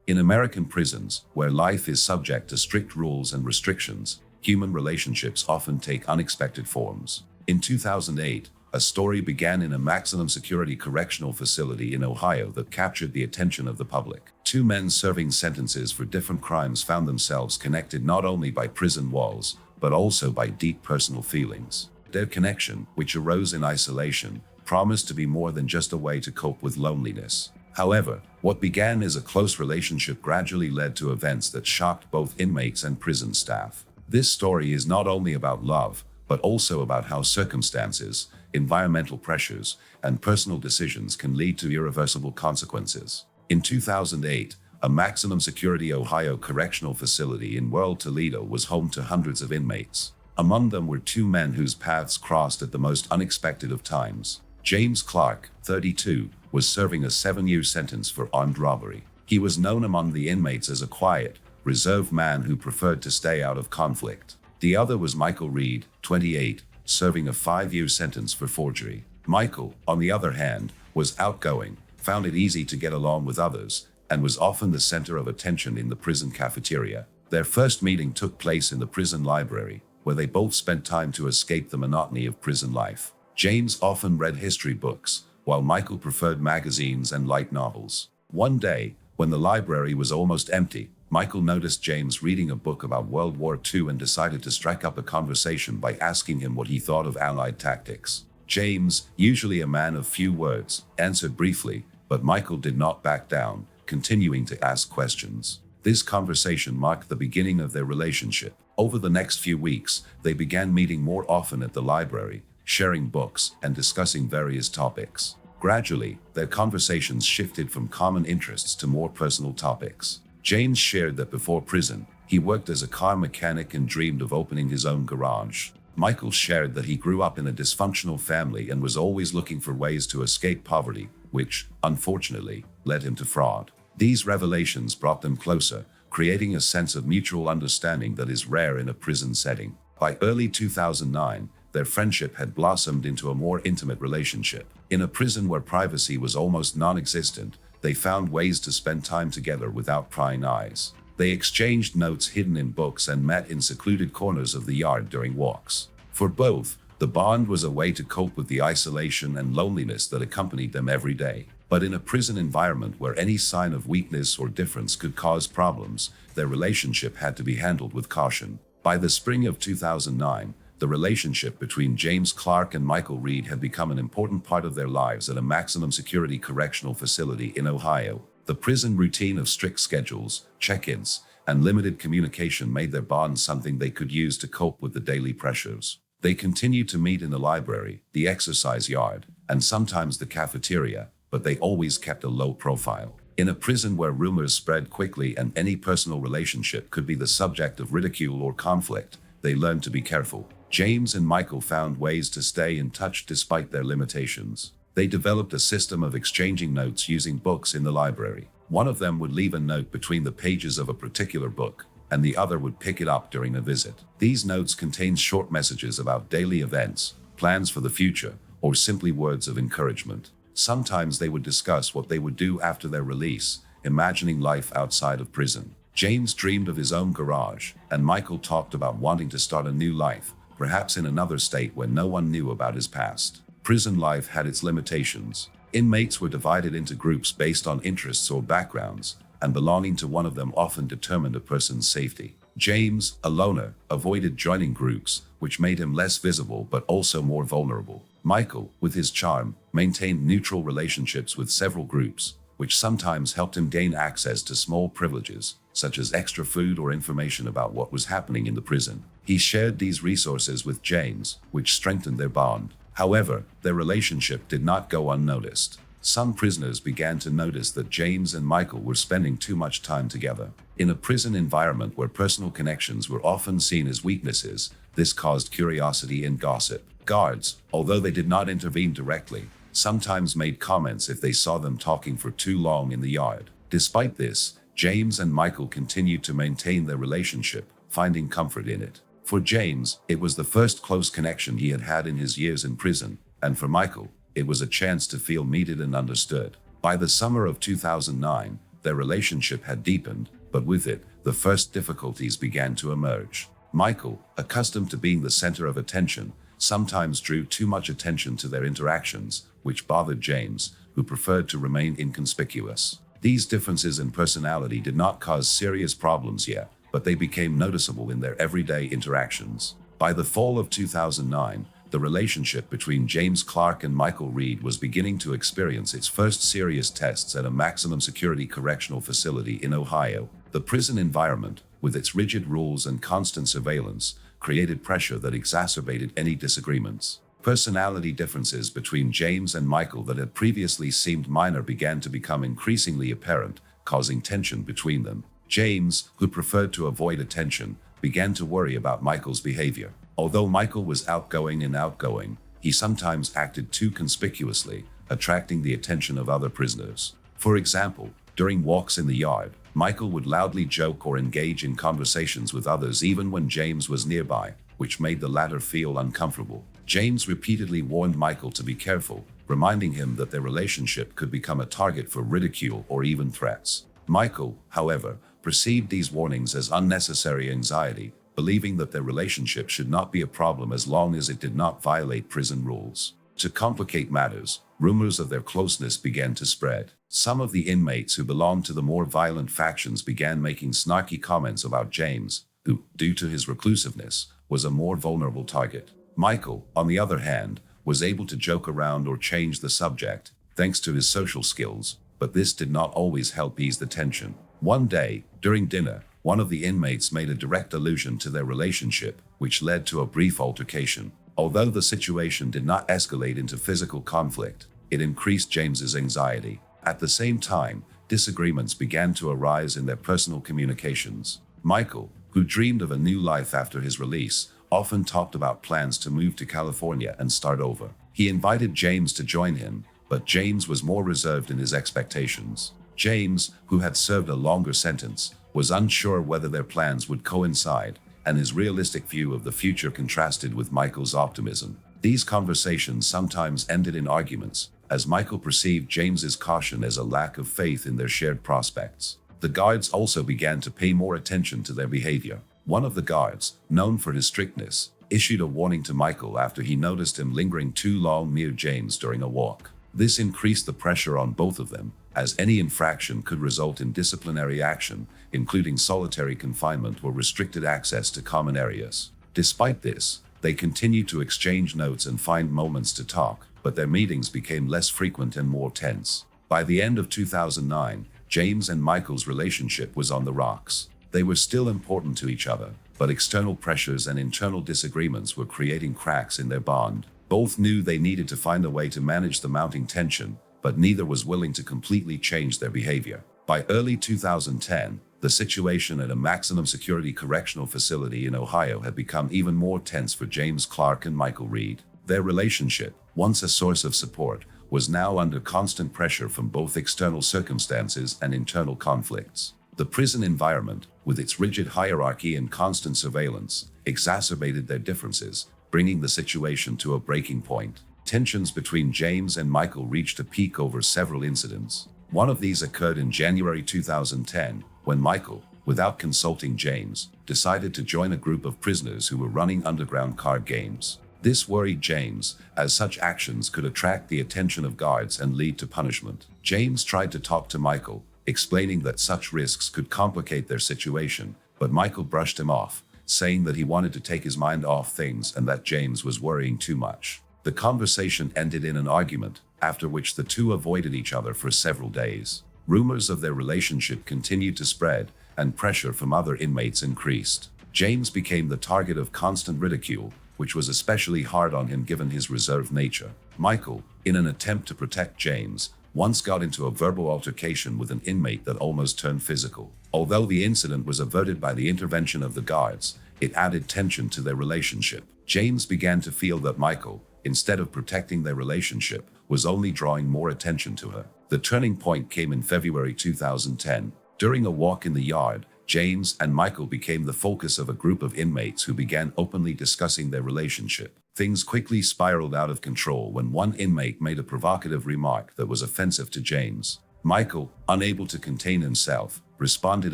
In American prisons, where life is subject to strict rules and restrictions, human relationships often take unexpected forms. In 2008, a story began in a maximum security correctional facility in Ohio that captured the attention of the public. Two men serving sentences for different crimes found themselves connected not only by prison walls, but also by deep personal feelings. Their connection, which arose in isolation, promised to be more than just a way to cope with loneliness. However, what began as a close relationship gradually led to events that shocked both inmates and prison staff. This story is not only about love, but also about how circumstances, environmental pressures, and personal decisions can lead to irreversible consequences. In 2008, a maximum security Ohio correctional facility in World Toledo was home to hundreds of inmates. Among them were two men whose paths crossed at the most unexpected of times. James Clark, 32, was serving a 7-year sentence for armed robbery. He was known among the inmates as a quiet, reserved man who preferred to stay out of conflict. The other was Michael Reed, 28, serving a 5-year sentence for forgery. Michael, on the other hand, was outgoing, found it easy to get along with others, and was often the center of attention in the prison cafeteria. Their first meeting took place in the prison library, where they both spent time to escape the monotony of prison life. James often read history books, while Michael preferred magazines and light novels. One day, when the library was almost empty, Michael noticed James reading a book about World War II and decided to strike up a conversation by asking him what he thought of Allied tactics. James, usually a man of few words, answered briefly, but Michael did not back down, continuing to ask questions. This conversation marked the beginning of their relationship. Over the next few weeks, they began meeting more often at the library, sharing books and discussing various topics. Gradually, their conversations shifted from common interests to more personal topics. James shared that before prison, he worked as a car mechanic and dreamed of opening his own garage. Michael shared that he grew up in a dysfunctional family and was always looking for ways to escape poverty, which, unfortunately, led him to fraud. These revelations brought them closer, creating a sense of mutual understanding that is rare in a prison setting. By early 2009, their friendship had blossomed into a more intimate relationship. In a prison where privacy was almost non-existent, they found ways to spend time together without prying eyes. They exchanged notes hidden in books and met in secluded corners of the yard during walks. For both, the bond was a way to cope with the isolation and loneliness that accompanied them every day. But in a prison environment where any sign of weakness or difference could cause problems, their relationship had to be handled with caution. By the spring of 2009, the relationship between James Clark and Michael Reed had become an important part of their lives at a maximum security correctional facility in Ohio. The prison routine of strict schedules, check-ins, and limited communication made their bond something they could use to cope with the daily pressures. They continued to meet in the library, the exercise yard, and sometimes the cafeteria, but they always kept a low profile. In a prison where rumors spread quickly and any personal relationship could be the subject of ridicule or conflict, they learned to be careful. James and Michael found ways to stay in touch despite their limitations. They developed a system of exchanging notes using books in the library. One of them would leave a note between the pages of a particular book, and the other would pick it up during a visit. These notes contained short messages about daily events, plans for the future, or simply words of encouragement. Sometimes they would discuss what they would do after their release, imagining life outside of prison. James dreamed of his own garage, and Michael talked about wanting to start a new life, perhaps in another state where no one knew about his past. Prison life had its limitations. Inmates were divided into groups based on interests or backgrounds, and belonging to one of them often determined a person's safety. James, a loner, avoided joining groups, which made him less visible but also more vulnerable. Michael, with his charm, maintained neutral relationships with several groups, which sometimes helped him gain access to small privileges, such as extra food or information about what was happening in the prison. He shared these resources with James, which strengthened their bond. However, their relationship did not go unnoticed. Some prisoners began to notice that James and Michael were spending too much time together. In a prison environment where personal connections were often seen as weaknesses, this caused curiosity and gossip. Guards, although they did not intervene directly, sometimes made comments if they saw them talking for too long in the yard. Despite this, James and Michael continued to maintain their relationship, finding comfort in it. For James, it was the first close connection he had had in his years in prison, and for Michael, it was a chance to feel needed and understood. By the summer of 2009, Their relationship had deepened, but with it, the first difficulties began to emerge. Michael, accustomed to being the center of attention, sometimes drew too much attention to their interactions, which bothered James, who preferred to remain inconspicuous. These differences in personality did not cause serious problems yet, but they became noticeable in their everyday interactions. By the fall of 2009, the relationship between James Clark and Michael Reed was beginning to experience its first serious tests at a maximum security correctional facility in Ohio. The prison environment, with its rigid rules and constant surveillance, created pressure that exacerbated any disagreements. Personality differences between James and Michael that had previously seemed minor began to become increasingly apparent, causing tension between them. James, who preferred to avoid attention, began to worry about Michael's behavior. Although Michael was outgoing, he sometimes acted too conspicuously, attracting the attention of other prisoners. For example, during walks in the yard, Michael would loudly joke or engage in conversations with others even when James was nearby, which made the latter feel uncomfortable. James repeatedly warned Michael to be careful, reminding him that their relationship could become a target for ridicule or even threats. Michael, however, perceived these warnings as unnecessary anxiety, believing that their relationship should not be a problem as long as it did not violate prison rules. To complicate matters, rumors of their closeness began to spread. Some of the inmates who belonged to the more violent factions began making snarky comments about James, who, due to his reclusiveness, was a more vulnerable target. Michael, on the other hand, was able to joke around or change the subject, thanks to his social skills, but this did not always help ease the tension. One day, during dinner, one of the inmates made a direct allusion to their relationship, which led to a brief altercation. Although the situation did not escalate into physical conflict, it increased James's anxiety. At the same time, disagreements began to arise in their personal communications. Michael, who dreamed of a new life after his release, often talked about plans to move to California and start over. He invited James to join him, but James was more reserved in his expectations. James, who had served a longer sentence, was unsure whether their plans would coincide, and his realistic view of the future contrasted with Michael's optimism. These conversations sometimes ended in arguments, as Michael perceived James's caution as a lack of faith in their shared prospects. The guards also began to pay more attention to their behavior. One of the guards, known for his strictness, issued a warning to Michael after he noticed him lingering too long near James during a walk. This increased the pressure on both of them, as any infraction could result in disciplinary action, including solitary confinement or restricted access to common areas. Despite this, they continued to exchange notes and find moments to talk, but their meetings became less frequent and more tense. By the end of 2009, James and Michael's relationship was on the rocks. They were still important to each other, but external pressures and internal disagreements were creating cracks in their bond. Both knew they needed to find a way to manage the mounting tension, but neither was willing to completely change their behavior. By early 2010, the situation at a maximum security correctional facility in Ohio had become even more tense for James Clark and Michael Reed. Their relationship, once a source of support, was now under constant pressure from both external circumstances and internal conflicts. The prison environment, with its rigid hierarchy and constant surveillance, exacerbated their differences, bringing the situation to a breaking point. Tensions between James and Michael reached a peak over several incidents. One of these occurred in January 2010, when Michael, without consulting James, decided to join a group of prisoners who were running underground card games. This worried James, as such actions could attract the attention of guards and lead to punishment. James tried to talk to Michael, explaining that such risks could complicate their situation, but Michael brushed him off, saying that he wanted to take his mind off things and that James was worrying too much. The conversation ended in an argument, after which the two avoided each other for several days. Rumors of their relationship continued to spread, and pressure from other inmates increased. James became the target of constant ridicule, which was especially hard on him given his reserved nature. Michael, in an attempt to protect James, once got into a verbal altercation with an inmate that almost turned physical. Although the incident was averted by the intervention of the guards, it added tension to their relationship. James began to feel that Michael, instead of protecting their relationship, was only drawing more attention to her. The turning point came in February 2010. During a walk in the yard, James and Michael became the focus of a group of inmates who began openly discussing their relationship. Things quickly spiraled out of control when one inmate made a provocative remark that was offensive to James. Michael, unable to contain himself, responded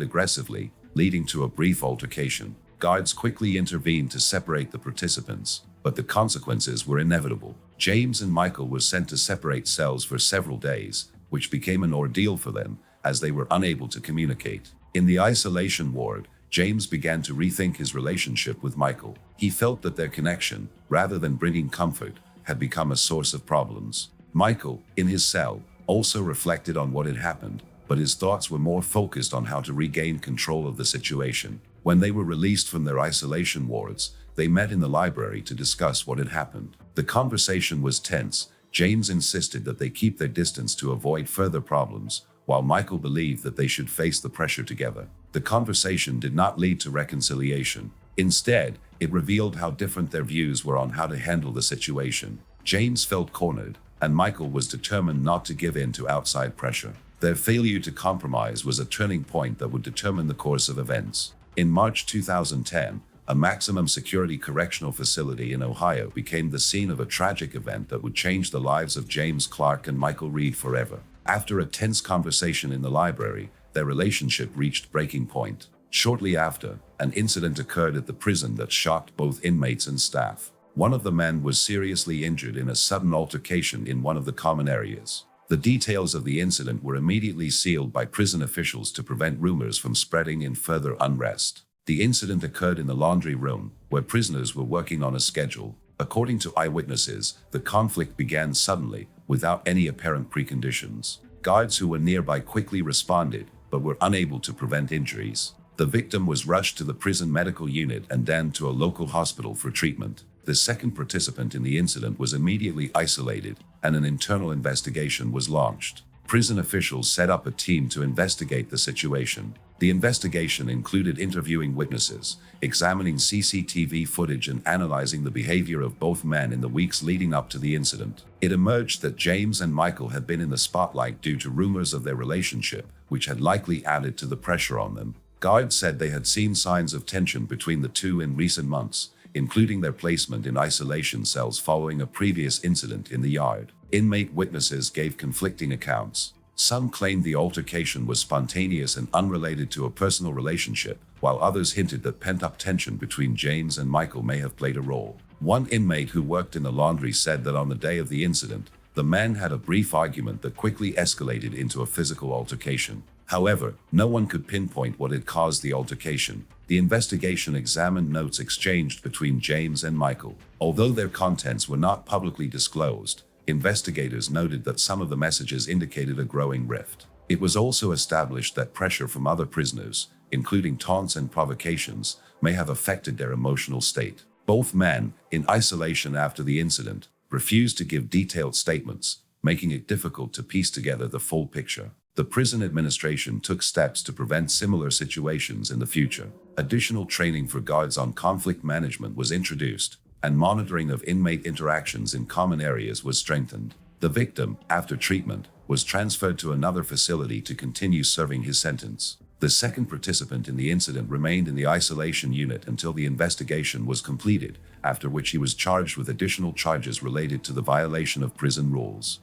aggressively, leading to a brief altercation. Guards quickly intervened to separate the participants, but the consequences were inevitable. James and Michael were sent to separate cells for several days, which became an ordeal for them as they were unable to communicate. In the isolation ward, James began to rethink his relationship with Michael. He felt that their connection, rather than bringing comfort, had become a source of problems. Michael, in his cell, also reflected on what had happened, but his thoughts were more focused on how to regain control of the situation. When they were released from their isolation wards, they met in the library to discuss what had happened. The conversation was tense. James insisted that they keep their distance to avoid further problems, while Michael believed that they should face the pressure together. The conversation did not lead to reconciliation. Instead, it revealed how different their views were on how to handle the situation. James felt cornered, and Michael was determined not to give in to outside pressure. Their failure to compromise was a turning point that would determine the course of events. In March 2010, a maximum security correctional facility in Ohio became the scene of a tragic event that would change the lives of James Clark and Michael Reed forever. After a tense conversation in the library, their relationship reached breaking point. Shortly after, an incident occurred at the prison that shocked both inmates and staff. One of the men was seriously injured in a sudden altercation in one of the common areas. The details of the incident were immediately sealed by prison officials to prevent rumors from spreading in further unrest. The incident occurred in the laundry room, where prisoners were working on a schedule. According to eyewitnesses, the conflict began suddenly, without any apparent preconditions. Guards who were nearby quickly responded, but were unable to prevent injuries. The victim was rushed to the prison medical unit and then to a local hospital for treatment. The second participant in the incident was immediately isolated, and an internal investigation was launched. Prison officials set up a team to investigate the situation. The investigation included interviewing witnesses, examining CCTV footage, and analyzing the behavior of both men in the weeks leading up to the incident. It emerged that James and Michael had been in the spotlight due to rumors of their relationship, which had likely added to the pressure on them. Guards said they had seen signs of tension between the two in recent months, including their placement in isolation cells following a previous incident in the yard. Inmate witnesses gave conflicting accounts. Some claimed the altercation was spontaneous and unrelated to a personal relationship, while others hinted that pent-up tension between James and Michael may have played a role. One inmate who worked in the laundry said that on the day of the incident, the men had a brief argument that quickly escalated into a physical altercation. However, no one could pinpoint what had caused the altercation. The investigation examined notes exchanged between James and Michael. Although their contents were not publicly disclosed, investigators noted that some of the messages indicated a growing rift. It was also established that pressure from other prisoners, including taunts and provocations, may have affected their emotional state. Both men, in isolation after the incident, refused to give detailed statements, making it difficult to piece together the full picture. The prison administration took steps to prevent similar situations in the future. Additional training for guards on conflict management was introduced, and monitoring of inmate interactions in common areas was strengthened. The victim, after treatment, was transferred to another facility to continue serving his sentence. The second participant in the incident remained in the isolation unit until the investigation was completed, after which he was charged with additional charges related to the violation of prison rules.